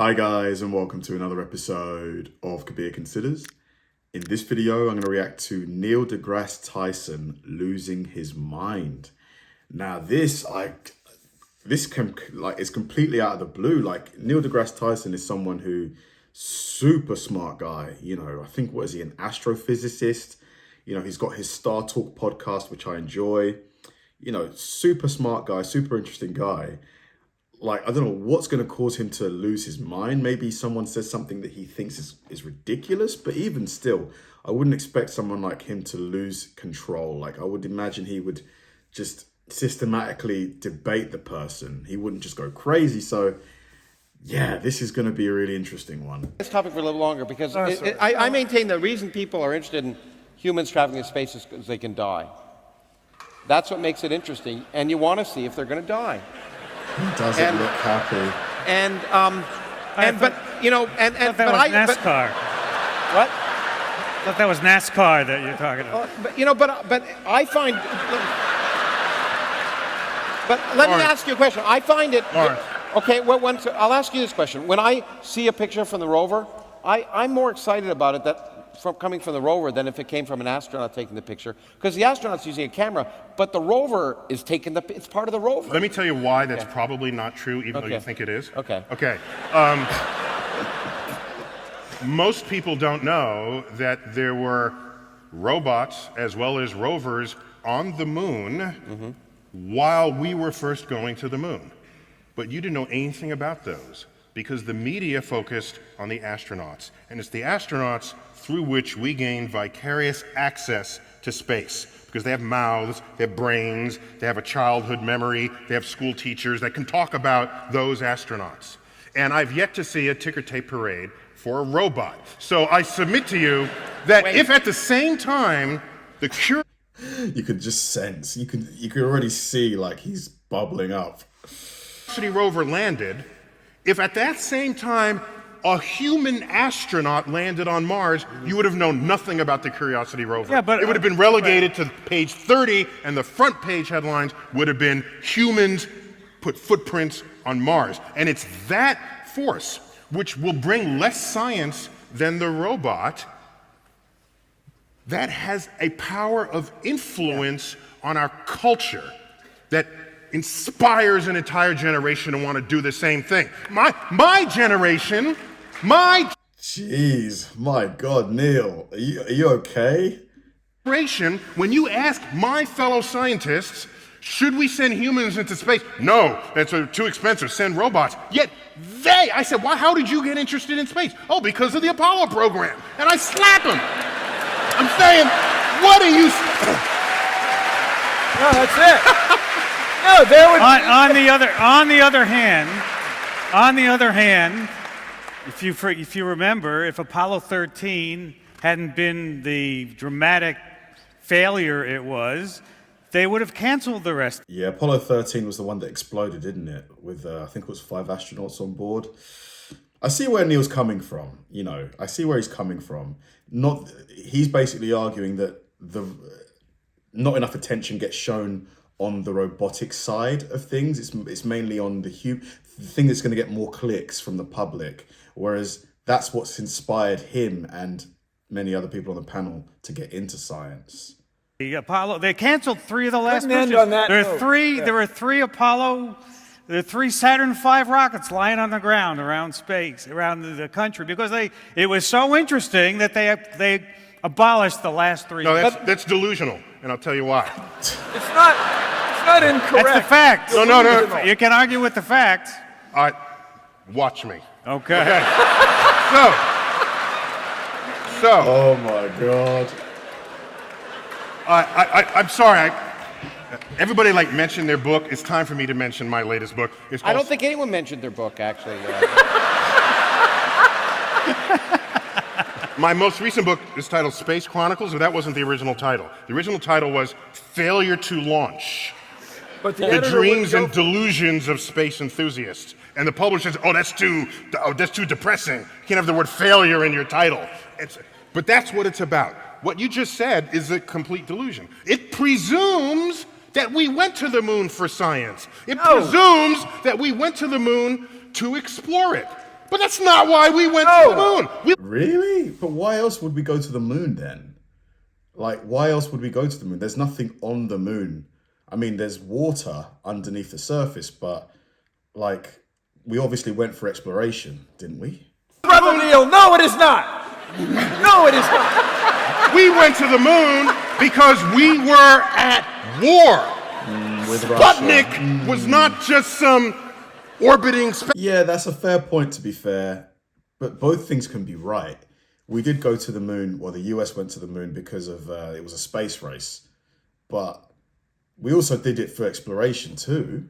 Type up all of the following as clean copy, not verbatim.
Hi guys, and welcome to another episode of Kabir Considers. In this video, I'm going to react to Neil deGrasse Tyson losing his mind. Now this is completely out of the blue. Like, Neil deGrasse Tyson is someone who, super smart guy. You know, I think, what is he, an astrophysicist? You know, he's got his Star Talk podcast, which I enjoy. You know, super smart guy, super interesting guy. Like, I don't know what's going to cause him to lose his mind. Maybe someone says something that he thinks is ridiculous, but even still, I wouldn't expect someone like him to lose control. Like, I would imagine he would just systematically debate the person. He wouldn't just go crazy. So, yeah, this is going to be a really interesting one. This topic for a little longer, because I maintain the reason people are interested in humans traveling in space is because they can die. That's what makes it interesting, and you want to see if they're going to die. He doesn't look happy. That was NASCAR. What? I thought that was NASCAR that you're talking about. But I find. But let me ask you a question. I find it. Okay, I'll ask you this question. When I see a picture from the rover, I'm more excited about it coming from the rover than if it came from an astronaut taking the picture, because the astronaut's using a camera, but the rover is taking it's part of the rover. Let me tell you why that's probably not true, even though you think it is. Okay. Most people don't know that there were robots as well as rovers on the moon while we were first going to the moon. But you didn't know anything about those because the media focused on the astronauts. And it's the astronauts through which we gain vicarious access to space, because they have mouths, they have brains, they have a childhood memory, they have school teachers that can talk about those astronauts. And I've yet to see a ticker tape parade for a robot. So I submit to you that if at the same time the you could just sense, you could already see, like, he's bubbling up. Curiosity rover landed, if at that same time a human astronaut landed on Mars, you would have known nothing about the Curiosity rover. Yeah, but it would have been relegated to page 30, and the front page headlines would have been humans put footprints on Mars. And it's that force which will bring less science than the robot that has a power of influence on our culture that inspires an entire generation to want to do the same thing. My generation, Jeez, my God, Neil, are you okay? When you ask my fellow scientists, should we send humans into space? No, that's too expensive, send robots. Yet I said, well, how did you get interested in space? Oh, because of the Apollo program. And I slap them. I'm saying, what are you? No, that's it. No, there would on the other hand, if you remember, if Apollo 13 hadn't been the dramatic failure it was, they would have canceled the rest. Yeah, Apollo 13 was the one that exploded, didn't it? With I think it was 5 astronauts on board. I see where Neil's coming from. You know, I see where he's coming from. He's basically arguing that not enough attention gets shown on the robotic side of things. It's mainly on the thing that's going to get more clicks from the public, whereas that's what's inspired him and many other people on the panel to get into science. The Apollo, they canceled 3 of the last missions. There were 3 Apollo, there were 3 Saturn V rockets lying on the ground around space, around the country, because it was so interesting that they abolished the last 3. No, that's delusional, and I'll tell you why. It's not incorrect. That's the fact. No. You can argue with the facts. Watch me. Okay. So. Oh my God. I'm sorry. Everybody mentioned their book. It's time for me to mention my latest book. I don't think anyone mentioned their book, actually. My most recent book is titled Space Chronicles, but that wasn't the original title. The original title was Failure to Launch. But the dreams and delusions of space enthusiasts. And the publisher says, that's too depressing. You can't have the word failure in your title. But that's what it's about. What you just said is a complete delusion. It presumes that we went to the moon for science. It presumes that we went to the moon to explore it. But that's not why we went to the moon. Really? But why else would we go to the moon then? Like, why else would we go to the moon? There's nothing on the moon. I mean, there's water underneath the surface, but like, we obviously went for exploration, didn't we? Brother Neil, no, it is not. No, it is not. We went to the moon because we were at war. With Sputnik Russia. was not just some orbiting space. Yeah, that's a fair point, to be fair. But both things can be right. We did go to the moon, well, the US went to the moon because of, it was a space race. But we also did it for exploration too.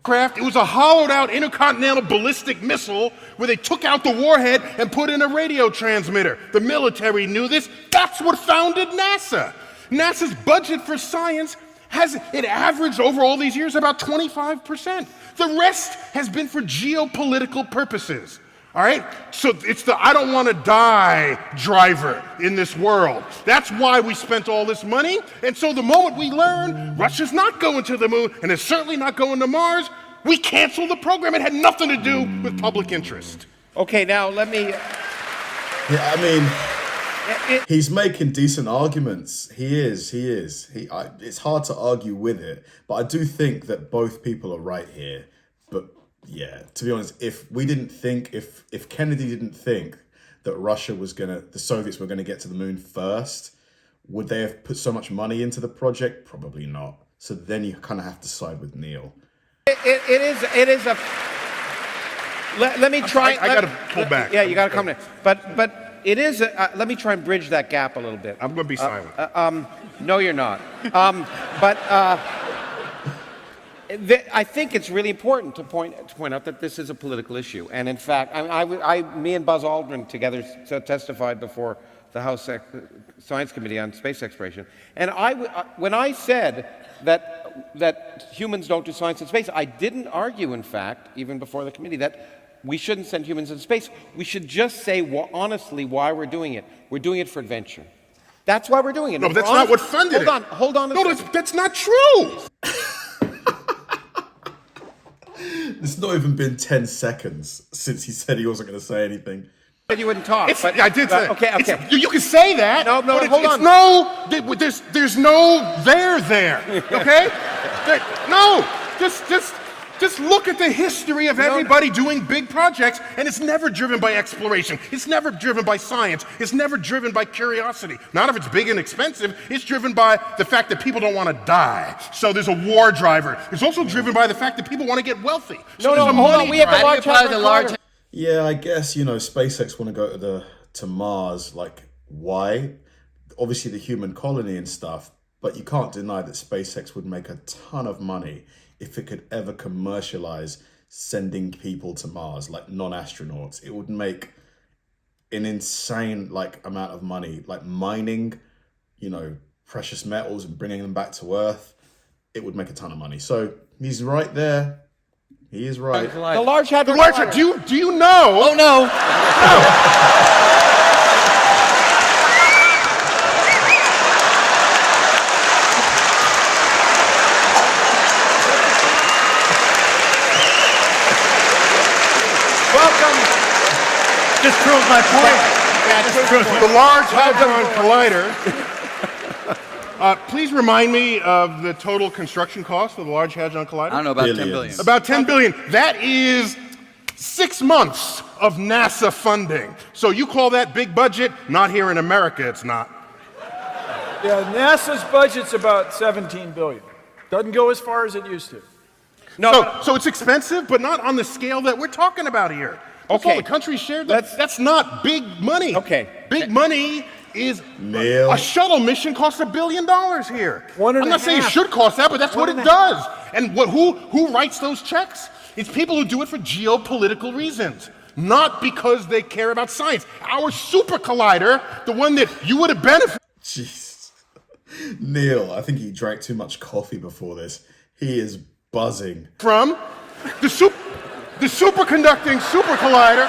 Craft. It was a hollowed out intercontinental ballistic missile where they took out the warhead and put in a radio transmitter. The military knew this. That's what founded NASA. NASA's budget for science it averaged over all these years about 25%. The rest has been for geopolitical purposes. All right? So it's the I don't want to die driver in this world. That's why we spent all this money. And so the moment we learn Russia's not going to the moon and it's certainly not going to Mars, we canceled the program. It had nothing to do with public interest. Okay, now let me. Yeah, I mean, he's making decent arguments. He is. It's hard to argue with it, but I do think that both people are right here. But yeah, to be honest, if Kennedy didn't think that the Soviets were gonna get to the moon first, would they have put so much money into the project? Probably not. So then you kind of have to side with Neil. It is a. Let me try. I got to pull back. Yeah, you got to come in. But it is. Let me try and bridge that gap a little bit. I'm going to be silent. No, you're not. I think it's really important to point out that this is a political issue. And in fact, me and Buzz Aldrin together testified before the House Science Committee on Space Exploration. And when I said that humans don't do science in space, I didn't argue, in fact, even before the committee, that we shouldn't send humans in space. We should just say honestly why we're doing it. We're doing it for adventure. That's why we're doing it. No, but that's not what funded it. Hold on. No, that's not true. It's not even been 10 seconds since he said he wasn't going to say anything. Said you wouldn't talk. I did say. Okay. You can say that. No, but hold on. There's no there. Okay? No. Just look at the history of everybody doing big projects, and it's never driven by exploration. It's never driven by science. It's never driven by curiosity. Not if it's big and expensive. It's driven by the fact that people don't want to die. So there's a war driver. It's also driven by the fact that people want to get wealthy. So hold on. We have the Large Hadron Collider. Yeah, I guess, SpaceX want to go to Mars. Like, why? Obviously the human colony and stuff, but you can't deny that SpaceX would make a ton of money if it could ever commercialize sending people to Mars, like non-astronauts. It would make an insane amount of money, like mining, precious metals and bringing them back to Earth. It would make a ton of money. So he's right there. He is right. The Large Hadron Collider. Do you know? Oh no. Just proves my point. The Large Hadron Collider. Please remind me of the total construction cost of the Large Hadron Collider. I don't know, about 10 billion. About 10 billion. That is 6 months of NASA funding. So you call that big budget? Not here in America, it's not. Yeah, NASA's budget's about 17 billion. Doesn't go as far as it used to. So it's expensive, but not on the scale that we're talking about here. That's all the country shared. That's not big money. Okay. Big money is Neil. a shuttle mission costs $1 billion here. I'm not saying it 1.5. should cost that, but that's what it does. And who writes those checks? It's people who do it for geopolitical reasons, not because they care about science. Our super collider, the one that you would have benefited. Jeez. Neil, I think he drank too much coffee before this. He is buzzing. From the superconducting super collider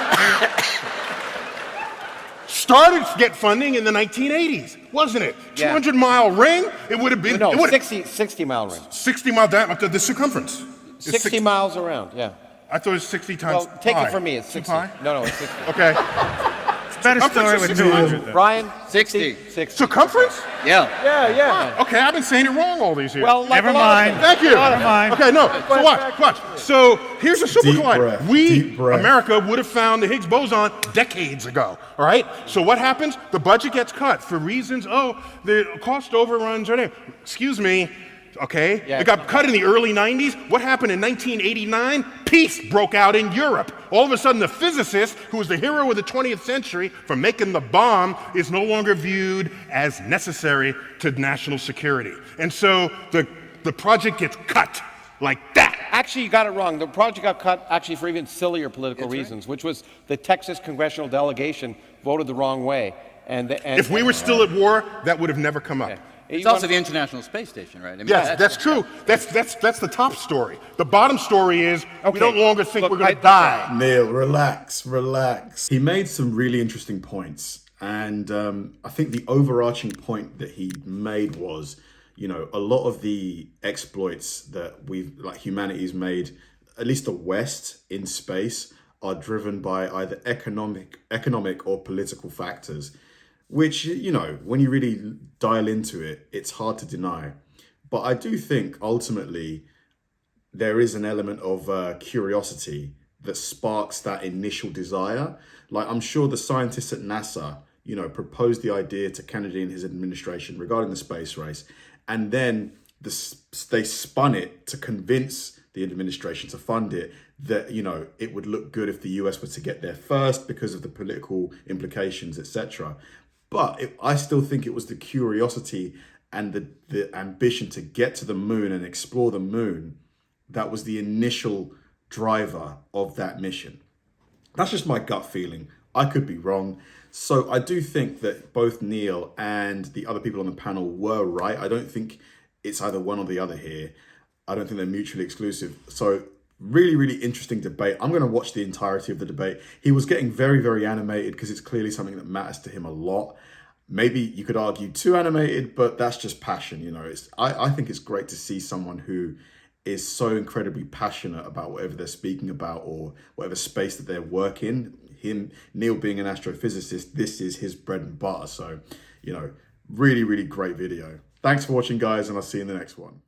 started to get funding in the 1980s, wasn't it? Yeah. 200-mile ring. It would have been 60-mile ring. 60 mile diameter, the circumference. 60 miles around. Yeah. I thought it was 60 times Well, take pi. it from me. It's 60. Pi? No, it's 60. Okay. Better story with 200. though. Brian? 60. 60. Circumference? Yeah. Yeah. Okay, I've been saying it wrong all these years. Well, like Never a lot of mind. things. Thank you. Never mind. Okay, no. So watch. So here's a super Deep collider. breath, We, deep breath. America, would have found the Higgs boson decades ago. All right. So what happens? The budget gets cut for reasons. Oh, the cost overruns. Or excuse me. Okay. Yeah. It got cut in the early 90s. What happened in 1989? Peace broke out in Europe. All of a sudden, the physicist, who was the hero of the 20th century for making the bomb, is no longer viewed as necessary to national security. And so the project gets cut like that. Actually, you got it wrong. The project got cut actually for even sillier political reasons, which was the Texas congressional delegation voted the wrong way. And If we were still at war, that would have never come up. It's also the International Space Station, right? I mean, Yes, that's true. That's the top story. The bottom story is we don't longer think we're going to die. Neil, relax. He made some really interesting points. And I think the overarching point that he made was, a lot of the exploits that humanity's made, at least the West in space, are driven by either economic or political factors, which, when you really dial into it, it's hard to deny. But I do think ultimately there is an element of curiosity that sparks that initial desire. Like, I'm sure the scientists at NASA, proposed the idea to Kennedy and his administration regarding the space race, and then they spun it to convince the administration to fund it, that, it would look good if the US was to get there first because of the political implications, etc. But I still think it was the curiosity and the ambition to get to the moon and explore the moon that was the initial driver of that mission. That's just my gut feeling. I could be wrong. So I do think that both Neil and the other people on the panel were right. I don't think it's either one or the other here. I don't think they're mutually exclusive. So really, really interesting debate. I'm going to watch the entirety of the debate. He was getting very, very animated because it's clearly something that matters to him a lot. Maybe you could argue too animated, but that's just passion. I think it's great to see someone who is so incredibly passionate about whatever they're speaking about or whatever space that they're working. Neil being an astrophysicist, this is his bread and butter. So, really, really great video. Thanks for watching, guys, and I'll see you in the next one.